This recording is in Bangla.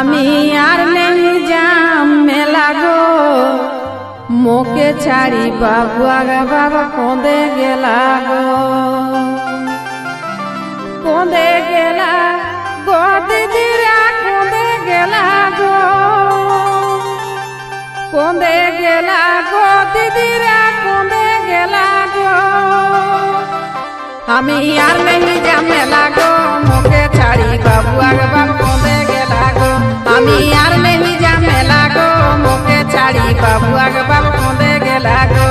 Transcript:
আমি আর নেই যাম মেলা গো মোকে ছাড়ি বাবু আগা বাবা কোঁদে গেলা গো কোঁদে গেলা গো দিদিরা কোঁদে গেলা গো কোঁদে গেলা গো দিদিরা কোঁদে গেলা গো আমি আর নেই যাম মেলা গো মোকে ছাড়ি বাবু আগা বাবা কোঁদে গেলা গো আমি আর নেই যাম মেলা গো মোকে ছাড়ি বাবু আগা বাবা কোঁদে গেলা গো।